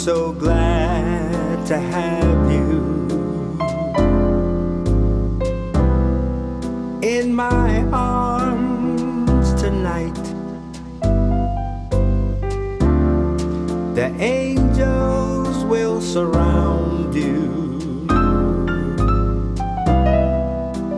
so glad to have you in my arms tonight. The angels will surround you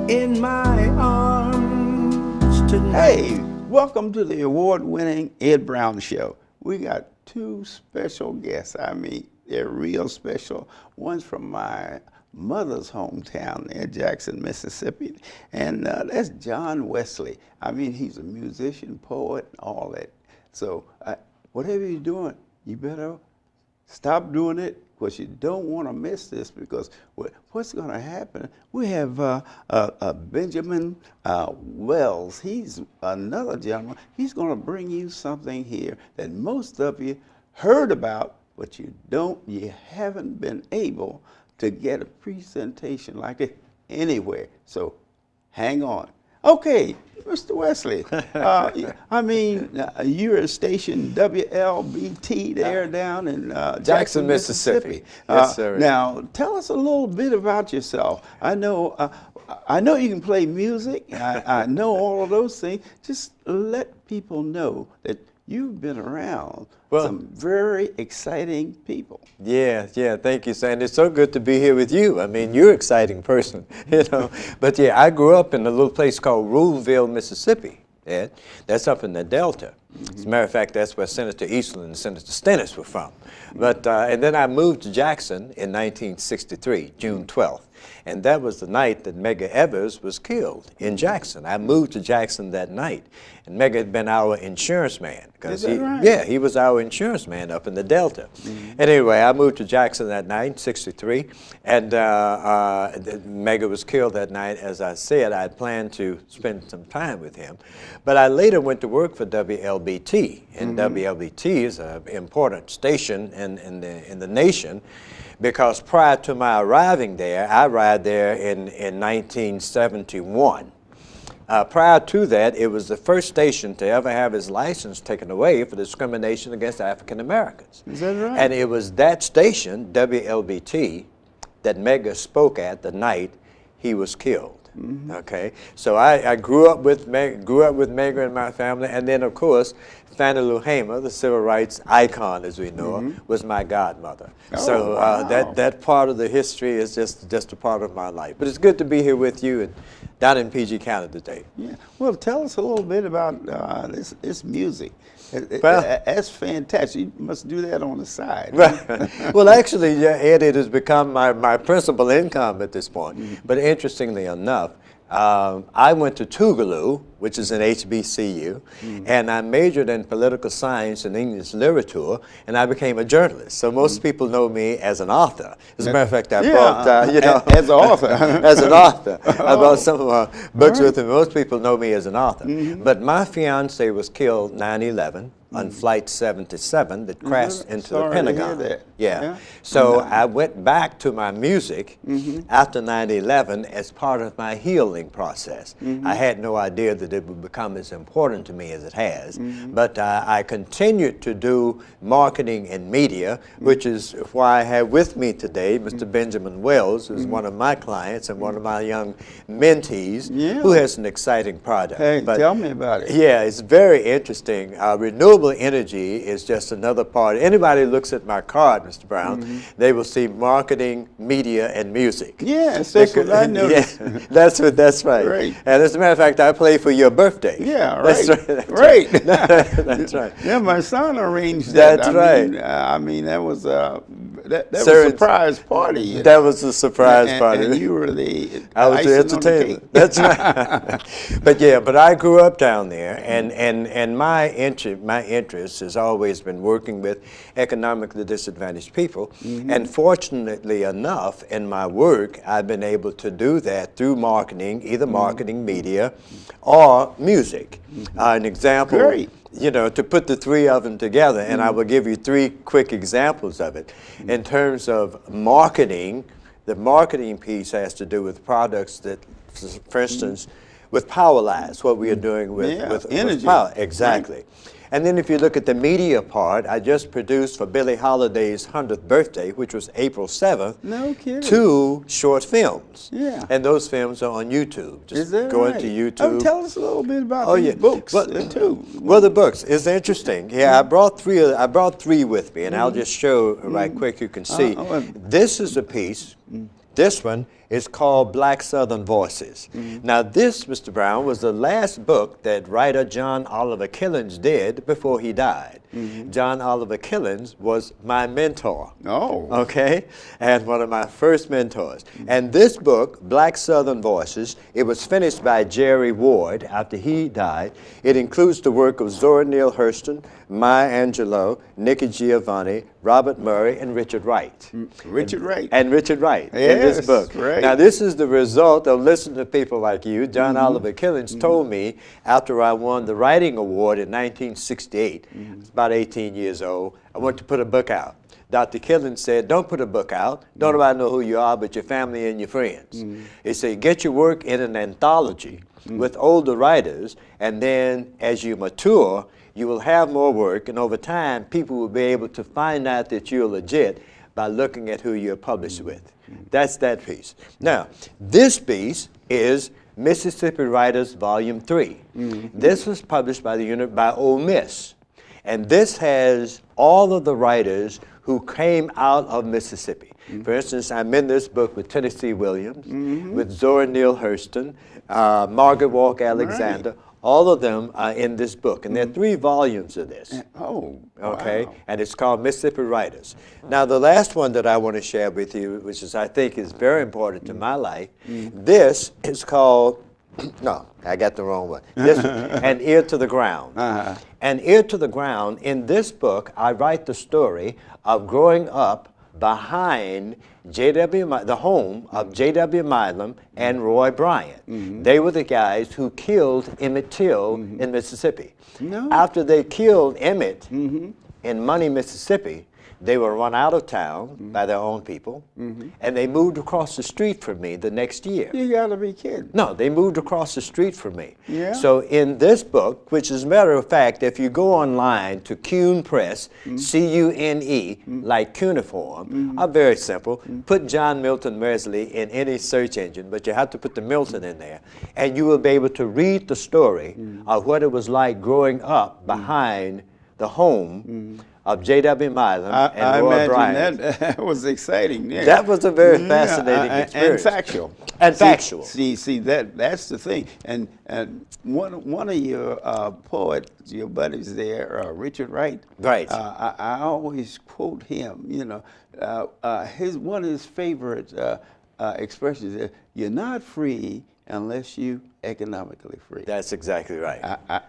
in my arms tonight. Hey, welcome to the award-winning Ed Brown Show. We got two special guests. I mean, they're real special. One's from my mother's hometown there, Jackson, Mississippi, and that's John Wesley. I mean, he's a musician, poet, and all that. So whatever you're doing, you better stop doing it, because you don't want to miss this, because what's going to happen, we have Benjamin Wells. He's another gentleman. He's going to bring you something here that most of you heard about, but you haven't been able to get a presentation like it anywhere. So hang on. Okay, Mr. Wesley, I mean, you're at station WLBT there down in Jackson, Mississippi. Yes, sir. Now, tell us a little bit about yourself. I know you can play music. I know all of those things. Just let people know that you've been around some very exciting people. Yeah, thank you, Sandy. It's so good to be here with you. I mean, you're an exciting person, you know. But yeah, I grew up in a little place called Ruleville, Mississippi, Ed. That's up in the Delta. As a matter of fact, that's where Senator Eastland and Senator Stennis were from. But, and then I moved to Jackson in 1963, June 12th. And that was the night that Medgar Evers was killed in Jackson. I moved to Jackson that night. And Medgar had been our insurance man. Is that right? Yeah, he was our insurance man up in the Delta. Anyway, I moved to Jackson that night, 63. And Medgar was killed that night. As I said, I had planned to spend some time with him. But I later went to work for WLBT. And WLBT is an important station in the nation, because prior to my arriving there, I arrived there in 1971. Prior to that, it was the first station to ever have its license taken away for discrimination against African Americans. Is that right? And it was that station, WLBT, that Medgar spoke at the night he was killed. Okay, so I grew up with Medgar and my family, and then of course Fannie Lou Hamer, the civil rights icon as we know her, was my godmother. So wow. that part of the history is just a part of my life. But it's good to be here with you and down in PG County today. Yeah. Well, tell us a little bit about this music. Well, that's fantastic. You must do that on the side. Right. Well, actually, yeah, Ed, it has become my principal income at this point. But interestingly enough, I went to Tougaloo, which is an HBCU, and I majored in political science and English literature, and I became a journalist. So most people know me as an author. As a matter of fact, I brought, as an author. As an author. I brought some of my books with me. Most people know me as an author. But my fiance was killed 9/11 on Flight 77 that crashed into the Pentagon. To hear that. Yeah. So I went back to my music after 9/11 as part of my healing process. I had no idea that it would become as important to me as it has. But I continued to do marketing and media, which is why I have with me today Mr. Benjamin Wells, who's one of my clients and one of my young mentees, who has an exciting product. Hey, tell me about it. Yeah, it's very interesting. Renewable energy is just another part. Anybody who looks at my card, Mr. Brown, they will see marketing, media, and music. Yes, that's what I noticed. Yeah, that's right. Right. And as a matter of fact, I play for your birthday. Yeah, right. That's right. That's right. That's right. Yeah, my son arranged that. That's right. I mean, that was that was a surprise party. That was a surprise party. And you were the I was the entertainer. That's right. But I grew up down there, and my interest has always been working with economically disadvantaged people. And fortunately enough, in my work, I've been able to do that through marketing, either marketing, media, or music. An example. Great. You know, to put the three of them together, and I will give you three quick examples of it. In terms of marketing, the marketing piece has to do with products that, for instance, with power lines, what we are doing with energy. power. Exactly. Right. And then if you look at the media part, I just produced for Billie Holiday's 100th birthday, which was April 7th, No kidding. 2 short films. Yeah. And those films are on YouTube. Just Is that go right? into YouTube. Oh, tell us a little bit about these books too. Well, the books is interesting. Yeah, I brought three with me, and I'll just show right quick. You can see. This is a piece. This one is called Black Southern Voices. Now this, Mr. Brown, was the last book that writer John Oliver Killens did before he died. John Oliver Killens was my mentor. Oh. Okay? And one of my first mentors. And this book, Black Southern Voices, it was finished by Jerry Ward after he died. It includes the work of Zora Neale Hurston, Maya Angelou, Nikki Giovanni, Robert Murray, and Richard Wright. Richard Wright. And Richard Wright in Yes, this book. right. Now this is the result of listening to people like you. John Oliver Killens told me after I won the Writing Award in 1968, I was about 18 years old, I went to put a book out. Dr. Killens said, don't put a book out. Don't nobody know who you are but your family and your friends. He said, get your work in an anthology with older writers, and then as you mature, you will have more work, and over time, people will be able to find out that you're legit by looking at who you're published with. That's that piece. Now, this piece is Mississippi Writers Volume 3. This was published by by Ole Miss. And this has all of the writers who came out of Mississippi. For instance, I'm in this book with Tennessee Williams, with Zora Neale Hurston, Margaret Walker Alexander. All of them are in this book, and there are 3 volumes of this. Oh, okay, wow. and it's called Mississippi Writers. Now, the last one that I want to share with you, which is I think is very important to my life, this is called, no, I got the wrong one. This An Ear to the Ground. An Ear to the Ground. In this book, I write the story of growing up behind the home of J.W. Milam and Roy Bryant. They were the guys who killed Emmett Till in Mississippi. After they killed Emmett in Money, Mississippi, they were run out of town by their own people, and they moved across the street from me the next year. You gotta be kidding. No, they moved across the street from me. Yeah. So in this book, which is a matter of fact, if you go online to Cune Press, C-U-N-E, like cuneiform, are very simple. Put John Milton Wesley in any search engine, but you have to put the Milton in there, and you will be able to read the story of what it was like growing up behind the home of J.W. Milam and Roy Bryant. That was exciting. Yeah. That was a very fascinating experience. And factual. And factual. See, that's the thing. And one of your poets, your buddies there, Richard Wright. Right. I always quote him. You know, one of his favorite expressions is, "You're not free unless you economically free." That's exactly right.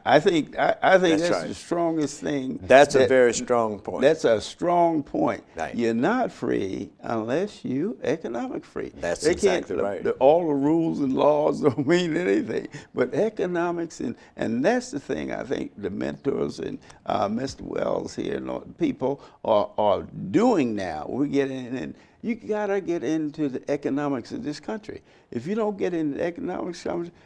I think that's right. the strongest thing. That's a very strong point. That's a strong point. Right. You're not free unless you economic free. That's They exactly can't, right. All the rules and laws don't mean anything, but economics, and that's the thing I think the mentors and Mr. Wells here and people are doing now. We're getting in. You gotta get into the economics of this country. If you don't get into the economics,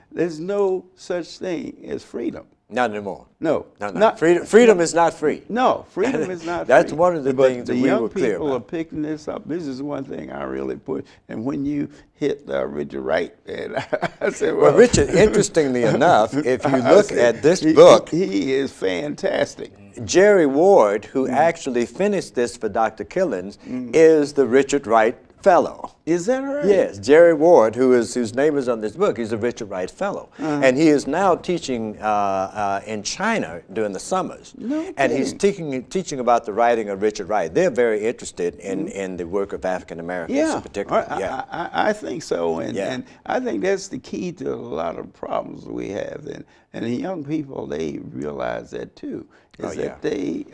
there's no such thing as freedom. Not anymore. No. Not freedom is not free. No, freedom is not That's free. one of the things that we were clear young people about. are picking this up. This is one thing I really put. And when you hit Richard Wright, and I said, Well, Richard, interestingly enough, if you look at this he, book, he is fantastic. Jerry Ward, who actually finished this for Dr. Killens, is the Richard Wright Fellow. Is that right? Yes, Jerry Ward, whose name is on this book, he's a Richard Wright Fellow. And he is now teaching in China during the summers. No and he's teaching about the writing of Richard Wright. They're very interested in the work of African Americans in particular. I think so. And, Yeah. and I think that's the key to a lot of problems we have. And the young people, they realize that too, is that they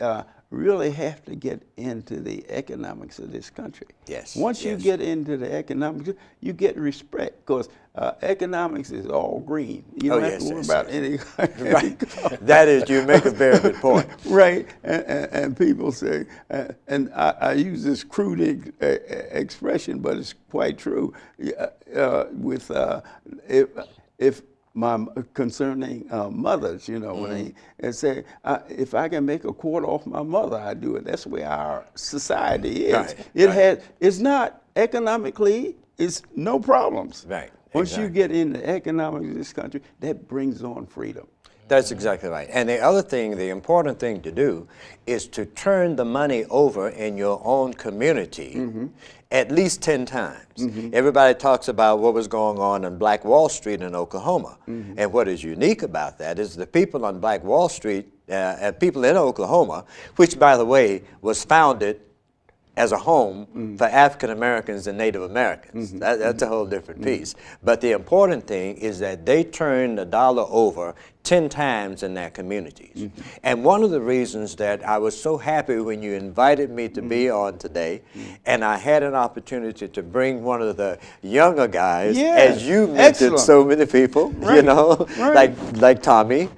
really have to get into the economics of this country. Yes. Once you get into the economics, you get respect, because economics is all green. You don't have to worry about any. Right. That is, you make a very good point. Right. And people say, and I use this crude expression, but it's quite true. If concerning mothers, you know, when they and say, if I can make a quarter off my mother, I do it. That's where our society is. Right, It's not economically, it's no problems. Right. Once you Exactly. get into economics of this country, that brings on freedom. That's exactly right. And the other thing, the important thing to do is to turn the money over in your own community at least 10 times. Everybody talks about what was going on Black Wall Street in Oklahoma. And what is unique about that is the people on Black Wall Street, people in Oklahoma, which, by the way, was founded as a home for African Americans and Native Americans. That's a whole different piece. But the important thing is that they turn the dollar over 10 times in their communities. And one of the reasons that I was so happy when you invited me to be on today, and I had an opportunity to bring one of the younger guys, as you mentioned so many people, you know, like Tommy,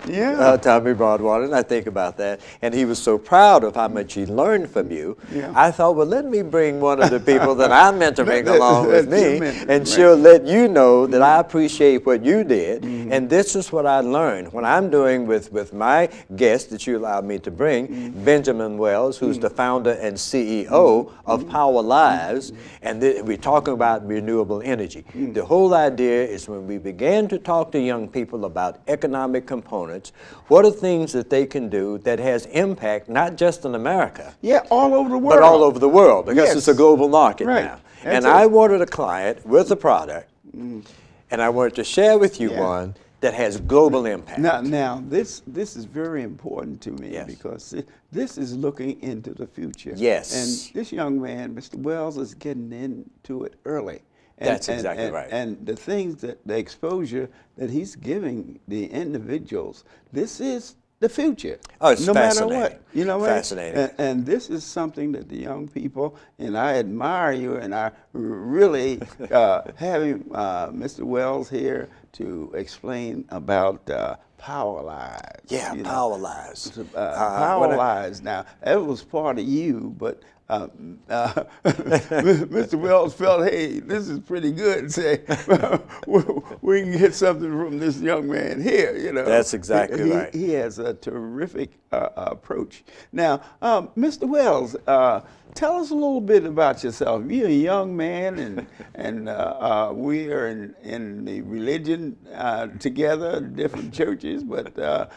Tommy Broadwater, and I think about that, and he was so proud of how much he learned from you. I thought, well, let me bring one of the people that I'm mentoring along with me, and she'll let you know that I appreciate what you did, and this is what I learned. When I'm doing with my guest that you allowed me to bring, Benjamin Wells, who's the founder and CEO of Power Lives, and we're talking about renewable energy. The whole idea is when we began to talk to young people about economic components, what are things that they can do that has impact not just in America, all over the world. but all over the world, because it's a global market now. And I wanted a client with a product, and I wanted to share with you one that has global impact. Now this is very important to me because this is looking into the future. Yes. And this young man, Mr. Wells, is getting into it early. That's exactly right. And the things the exposure that he's giving the individuals, this is the future. Oh, it's no fascinating. matter what. You know, fascinating. And this is something that the young people, and I admire you, and I really having Mr. Wells here to explain about Power Lives. Yeah, Power Lives. Power Lives. Now, that was part of you, but Mr. Wells felt, hey, this is pretty good. Say, we can get something from this young man here. You know, that's exactly right. He has a terrific approach. Now, Mr. Wells, tell us a little bit about yourself. You're a young man, and we are in the religion together, different churches. But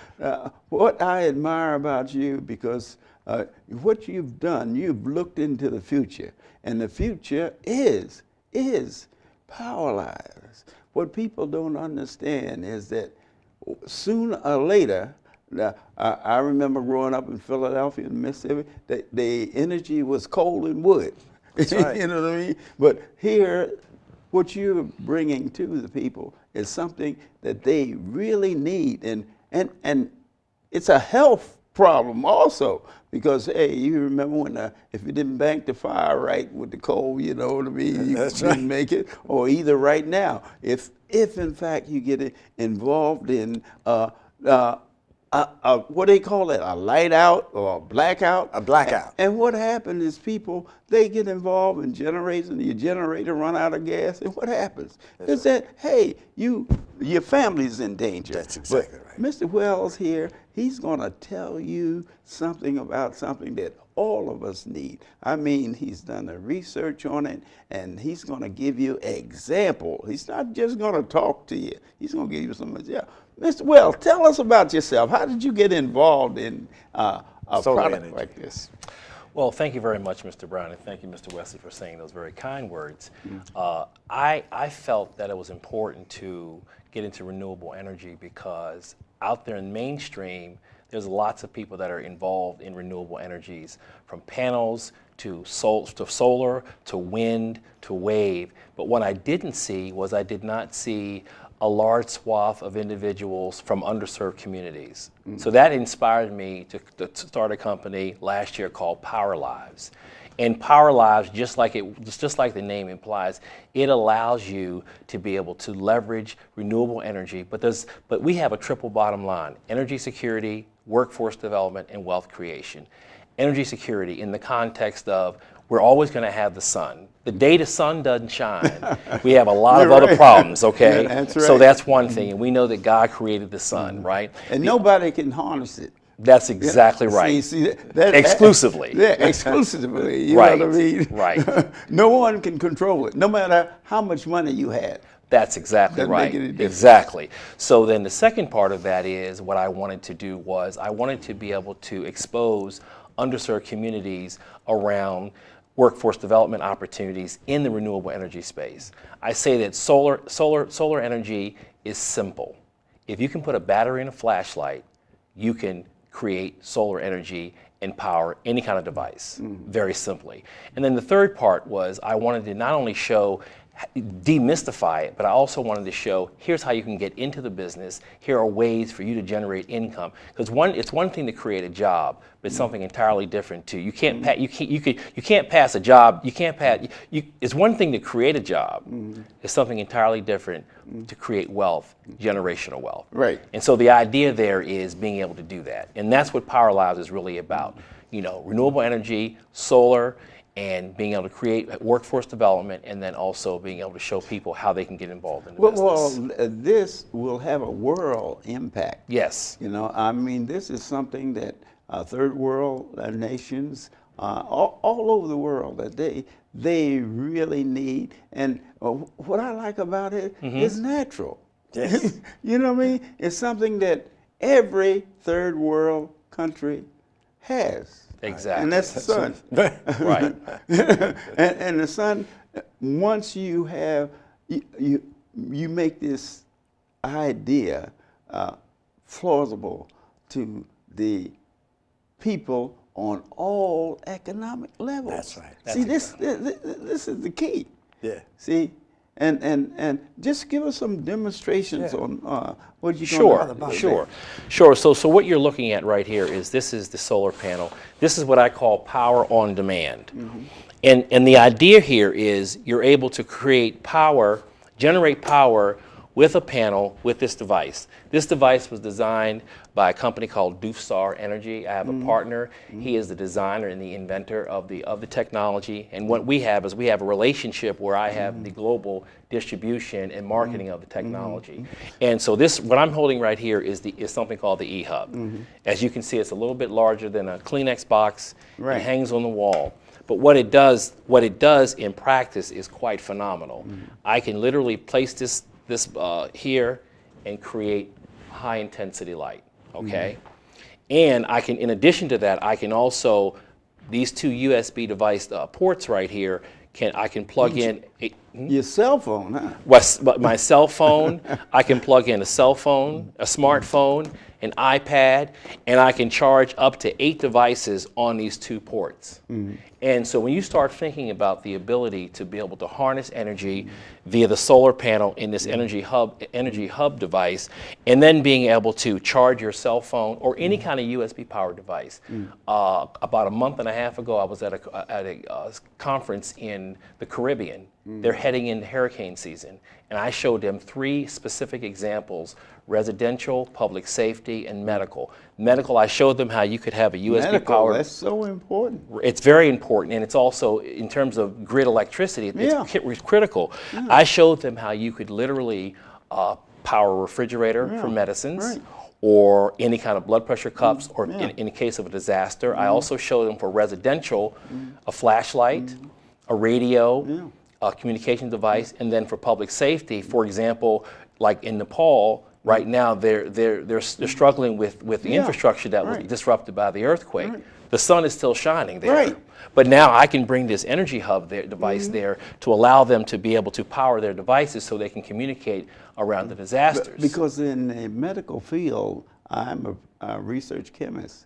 what I admire about you, because what you've done, you've looked into the future, and the future is Power Lives. What people don't understand is that sooner or later, I remember growing up in Philadelphia, Mississippi, that the energy was coal and wood. That's right. You know what I mean? But here, what you're bringing to the people is something that they really need, and it's a health problem also, because hey, you remember when if you didn't bank the fire right with the coal, you know what I mean, you didn't make it. Or either right now, if in fact you get involved in what they call it, a light out or a blackout. A blackout. And what happened is people, they get involved in generators, and your generator run out of gas, and what happens? Is that, hey, your family's in danger. That's exactly right. Mr. Wells here, he's going to tell you something about something that all of us need. I mean, he's done the research on it, and he's going to give you example. He's not just going to talk to you. He's going to give you some example. Mr. Wells, tell us about yourself. How did you get involved in a product like this? Well, thank you very much, Mr. Brown, and thank you, Mr. Wesley, for saying those very kind words. I felt that it was important to get into renewable energy because out there in mainstream, there's lots of people that are involved in renewable energies, from panels to solar, to wind, to wave. But what I didn't see was I did not see a large swath of individuals from underserved communities. So that inspired me to start a company last year called Power Lives. And Power Lives, just like the name implies, it allows you to be able to leverage renewable energy. But we have a triple bottom line: energy security, workforce development, and wealth creation. Energy security in the context of we're always going to have the sun. The day the sun doesn't shine, we have a lot of other problems, okay? Yeah, that's right. So that's one thing, and we know that God created the sun, right? And nobody can harness it. That's exactly right. See, that, Exclusively. Yeah, exclusively. You Right, know what I mean? right. No one can control it, no matter how much money you had. That's exactly Doesn't right. make any difference. Exactly. So then the second part of that is what I wanted to do was I wanted to be able to expose underserved communities around workforce development opportunities in the renewable energy space. I say that solar energy is simple. If you can put a battery in a flashlight, you can create solar energy and power any kind of device, very simply. And then the third part was I wanted to not only demystify it, but I also wanted to show here's how you can get into the business. Here are ways for you to generate income. Because it's one thing to create a job, but it's something entirely different too. You can't pass a job. It's one thing to create a job. It's something entirely different to create wealth, generational wealth. Right. And so the idea there is being able to do that, and that's what Power Labs is really about. You know, renewable energy, solar, and being able to create workforce development, and then also being able to show people how they can get involved in the business. Well, this will have a world impact. Yes. You know, I mean, this is something that third world nations all over the world that they really need. And what I like about it is natural. Yes. You know what I mean? It's something that every third world country has. Exactly. And that's the sun. Right. and the sun, once you have, you make this idea plausible to the people on all economic levels. That's right. See, this is the key. Yeah. See, and just give us some demonstrations on what you're Sure, going to about sure. So what you're looking at right here is this is the solar panel. This is what I call power on demand. And the idea here is you're able to create power, generate power with a panel with this device. This device was designed by a company called Doofstar Energy. I have a partner. He is the designer and the inventor of the technology. And what we have is we have a relationship where I have the global distribution and marketing of the technology. And so this, what I'm holding right here is something called the eHub. As you can see, it's a little bit larger than a Kleenex box. Right. It hangs on the wall. But what it does in practice is quite phenomenal. I can literally place this here and create high intensity light, okay? And I can, in addition to that, I can also, these two USB device ports right here, I can plug in your cell phone, huh? my cell phone. I can plug in a cell phone, a smartphone, an iPad, and I can charge up to 8 devices on these 2 ports. And so when you start thinking about the ability to be able to harness energy via the solar panel in this energy hub device, and then being able to charge your cell phone or any kind of USB powered device. About a month and a half ago, I was at a conference in the Caribbean. They're heading into hurricane season, and I showed them 3 specific examples: residential, public safety, and medical. Medical, I showed them how you could have a USB powered. That's so important. It's very important, and it's also, in terms of grid electricity, it's critical. I showed them how you could literally power a refrigerator for medicines, or any kind of blood pressure cups, or in the case of a disaster. I also showed them for residential, a flashlight, a radio, a communication device, and then for public safety, for example, like in Nepal, right now they're struggling with the infrastructure that was disrupted by the earthquake. The sun is still shining there. But now I can bring this energy hub device there to allow them to be able to power their devices so they can communicate around the disasters. Because in the medical field, I'm a research chemist.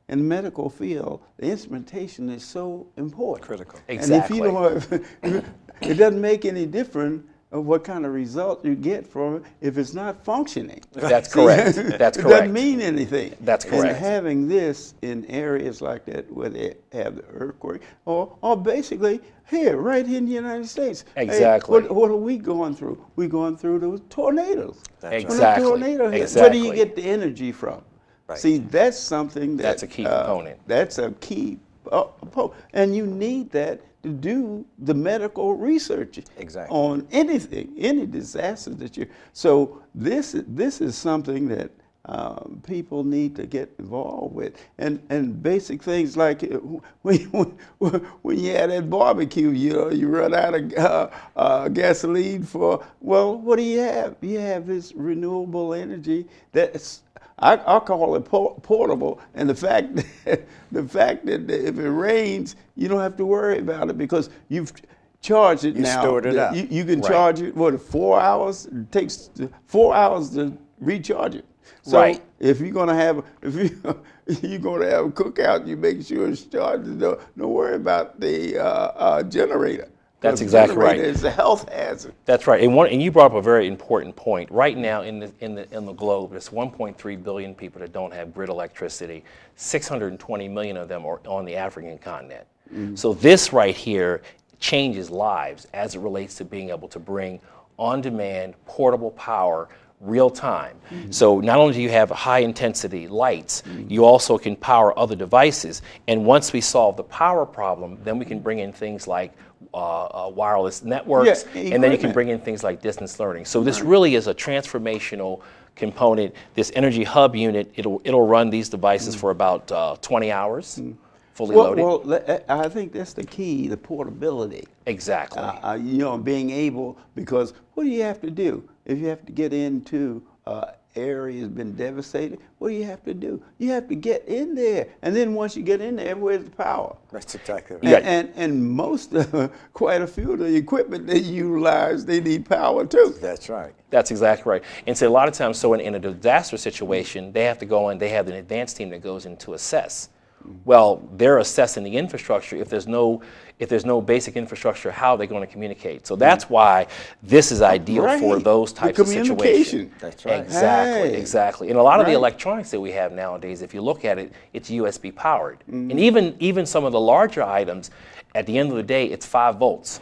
In the medical field, the instrumentation is so important. Critical. Exactly. And if you don't, it doesn't make any difference of what kind of result you get from it if it's not functioning. That's correct. That's It correct. doesn't mean anything. That's correct. And having this in areas like that where they have the earthquake, or basically here, right here in the United States. Exactly. Hey, what are we going through? We're going through those tornadoes. Exactly. When a tornado hits, Exactly. where do you get the energy from? Right. See, that's something That's a key component. That's a key and you need that to do the medical research Exactly. on anything, any disaster that you. So this is something that people need to get involved with, and basic things like when you had that barbecue, you run out of gasoline for. Well, what do you have? You have this renewable energy that's. I call it portable, and the fact that if it rains, you don't have to worry about it because you've charged it now. Stored it up. You can Right. charge it. What, 4 hours? It takes 4 hours to recharge it. So Right. if you're gonna have a cookout, you make sure it's charged. Don't worry about the generator. That's The exactly right. generator is a health hazard. That's right, and you brought up a very important point. Right now in the globe, there's 1.3 billion people that don't have grid electricity. 620 million of them are on the African continent. So this right here changes lives as it relates to being able to bring on-demand portable power real time. So not only do you have high intensity lights, you also can power other devices. And once we solve the power problem, then we can bring in things like wireless networks, Yeah, and then you can equipment. bring in things like distance learning. So this really is a transformational component. This energy hub unit, it'll run these devices for about 20 hours, fully loaded. Well, I think that's the key, the portability. Exactly. Being able, because what do you have to do? If you have to get into areas been devastated, what do you have to do? You have to get in there. And then once you get in there, where's the power? That's exactly right. Yeah. And most, quite a few of the equipment they utilize, they need power too. That's right. That's exactly right. And so a lot of times, so in a disaster situation, they have to go in, they have an advanced team that goes in to assess. Well, they're assessing the infrastructure. If there's no basic infrastructure, how are they going to communicate? So that's why this is ideal for Right. those The types of situations. communication. That's right. Exactly, Hey. exactly. And a lot of the Right. electronics that we have nowadays, if you look at it, it's USB powered. And even some of the larger items, at the end of the day, it's 5 volts.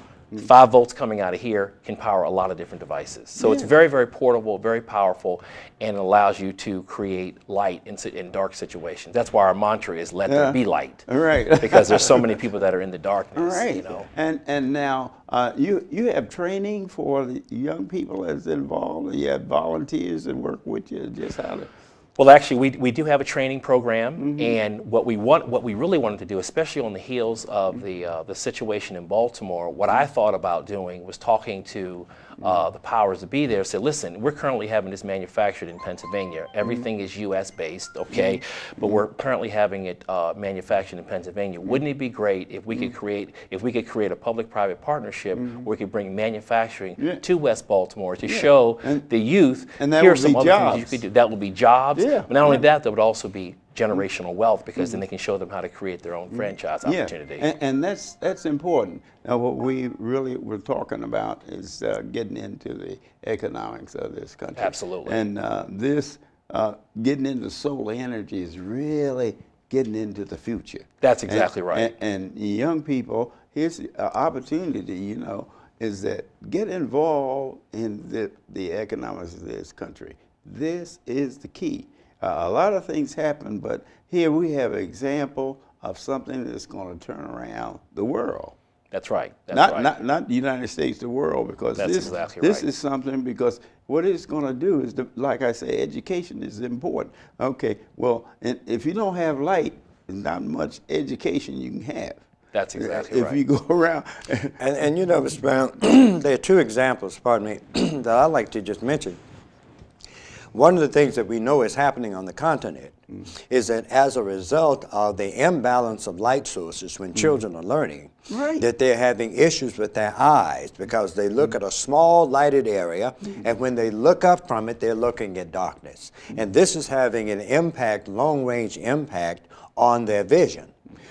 5 volts coming out of here can power a lot of different devices. So it's very, very portable, very powerful, and it allows you to create light in dark situations. That's why our mantra is "Let there be light," Right. because there's so many people that are in the darkness. Right. You know. And now you have training for the young people that's involved. You have volunteers that work with you. Just how to. Well, actually, we do have a training program, and what we really wanted to do, especially on the heels of the situation in Baltimore, what I thought about doing was talking to the powers that be there. Said, listen, we're currently having this manufactured in Pennsylvania. Everything is U.S. based, okay, but we're currently having it manufactured in Pennsylvania. Wouldn't it be great if we could create a public-private partnership where we could bring manufacturing to West Baltimore to show the youth and that here's would be some other things you jobs. could do. That will be jobs. Yeah, But not only yeah. that, there would also be generational wealth, because then they can show them how to create their own franchise opportunity. And that's important. Now, what we really were talking about is getting into the economics of this country. Absolutely. And getting into solar energy is really getting into the future. That's exactly right. And young people, here's the opportunity, is that get involved in the economics of this country. This is the key. A lot of things happen, but here we have an example of something that's going to turn around the world. That's right. That's Not the United States, the world, because That's this exactly right. is something, because what it's going to do is, like I say, education is important. Okay, well, and if you don't have light, there's not much education you can have. That's exactly If right. you go around. And Mr. Brown, there are 2 examples, pardon me, that I'd like to just mention. One of the things that we know is happening on the continent is that as a result of the imbalance of light sources when children are learning, Right. that they're having issues with their eyes because they look at a small lighted area, and when they look up from it, they're looking at darkness. And this is having an impact, long-range impact, on their vision.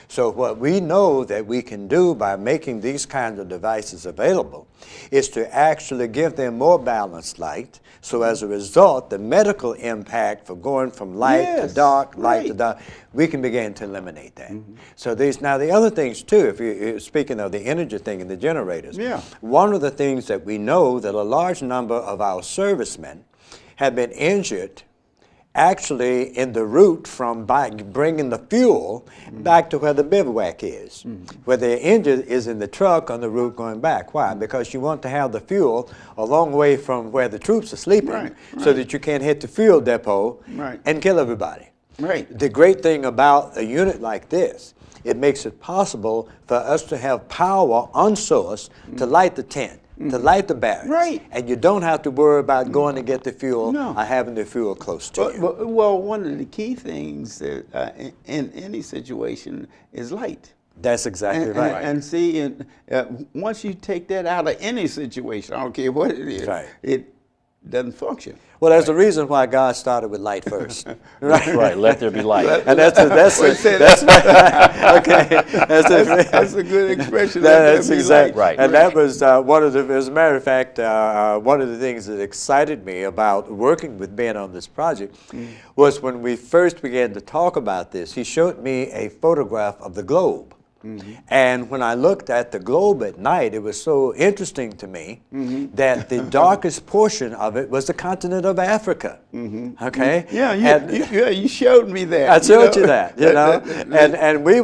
So what we know that we can do by making these kinds of devices available is to actually give them more balanced light. So as a result, the medical impact for going from light to dark, light to dark, we can begin to eliminate that. So now the other things too, if you're speaking of the energy thing and the generators, one of the things that we know that a large number of our servicemen have been injured actually in the route from bringing the fuel back to where the bivouac is. Where the engine is in the truck on the route going back. Why? Because you want to have the fuel a long way from where the troops are sleeping so that you can't hit the fuel depot and kill everybody. The great thing about a unit like this, it makes it possible for us to have power on source to light the tent, to light the barracks. And you don't have to worry about going to get the fuel or having the fuel close to you. Well, one of the key things that, in any situation is light. That's exactly right. And see, once you take that out of any situation, I don't care what it is, it doesn't function. Well, there's a reason why God started with light first. Right, let there be light. And that's okay. That's a good expression. That's exactly right. And that was one of the, as a matter of fact, one of the things that excited me about working with Ben on this project was when we first began to talk about this, he showed me a photograph of the globe. And when I looked at the globe at night, it was so interesting to me that the darkest portion of it was the continent of Africa. Okay? Yeah, you showed me that. I showed you that, you know. And we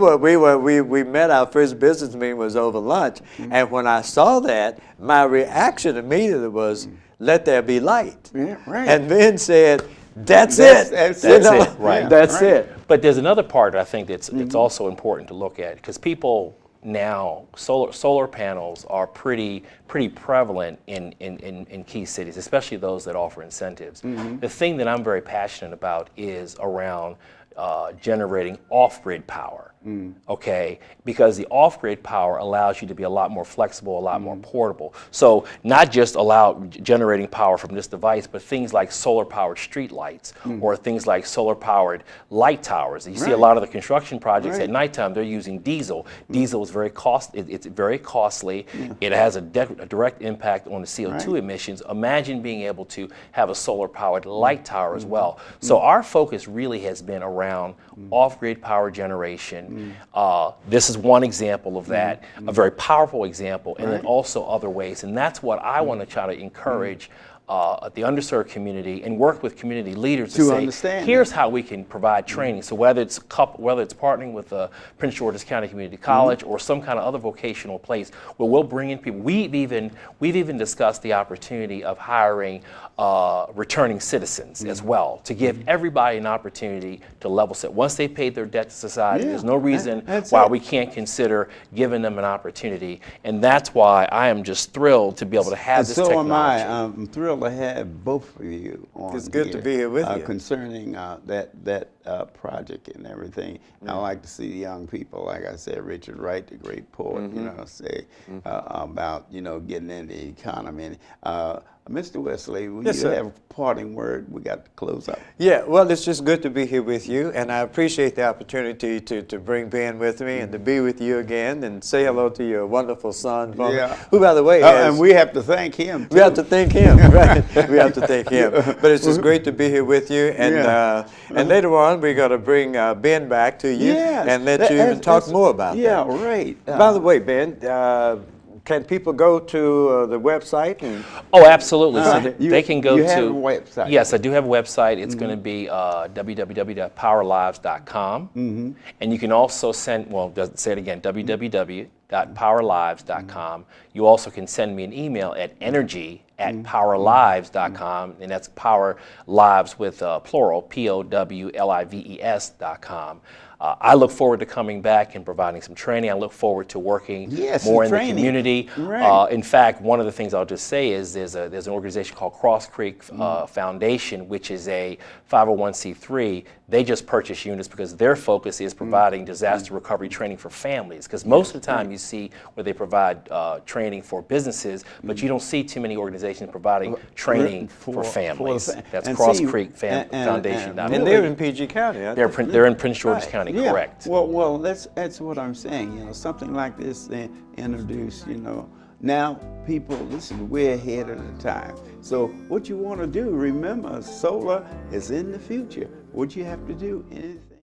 met, our first business meeting was over lunch. And when I saw that, my reaction immediately was, let there be light. And Ben said, that's it. That's it. That's it. But there's another part I think that's it's also important to look at, because people now, solar panels are pretty prevalent in key cities, especially those that offer incentives. The thing that I'm very passionate about is around generating off-grid power. Okay, because the off-grid power allows you to be a lot more flexible, a lot more portable. So not just generating power from this device, but things like solar-powered street lights or things like solar-powered light towers. You see a lot of the construction projects at nighttime, they're using diesel. Diesel is very it's very costly. It has a direct impact on the CO2 emissions. Imagine being able to have a solar-powered light tower as well. So our focus really has been around off-grid power generation. This is one example of that, a very powerful example, and then also other ways. And that's what I want to try to encourage the underserved community and work with community leaders to say, understand here's how we can provide training. So whether it's partnering with Prince George's County Community College or some kind of other vocational place where we'll bring in people. We've even discussed the opportunity of hiring returning citizens as well, to give everybody an opportunity to level set. Once they paid their debt to society, there's no reason why we can't consider giving them an opportunity. And that's why I am just thrilled to be able to have this technology. So am I. I'm thrilled to have both of you on. It's good to be here with you. Concerning that project and everything. I like to see the young people, like I said, Richard Wright, the great poet, you know, say about, you know, getting into the economy. Mr. Wesley, will you have a parting word? We got to close up. Yeah, well, it's just good to be here with you, and I appreciate the opportunity to bring Ben with me and to be with you again and say hello to your wonderful son, who, by the way, and we have to thank him, too. We have to thank him, right? We have to thank him. But it's just great to be here with you, and and later on, we're going to bring Ben back to you and let you even talk more about that. Yeah, right. By the way, Ben, can people go to the website? Oh, absolutely. So they can go to. You have a website. Yes, I do have a website. It's going to be www.powerlives.com. And you can also send, say it again, www.powerlives.com. You also can send me an email at energy@powerlives.com, and that's Power Lives with plural, POWLIVES.com. I look forward to coming back and providing some training. I look forward to working more in the community. In fact, one of the things I'll just say is there's an organization called Cross Creek Foundation, which is a 501c3. They just purchase units because their focus is providing disaster recovery training for families. Because most of the time you see where they provide training for businesses, but you don't see too many organizations providing training for families. That's Cross Creek Foundation. And they're in PG County. They're in Prince George's County, correct. Well, that's what I'm saying. You know, something like this introduced, you know. Now, people, listen, we're ahead of the time. So what you want to do, remember, solar is in the future. What you have to do is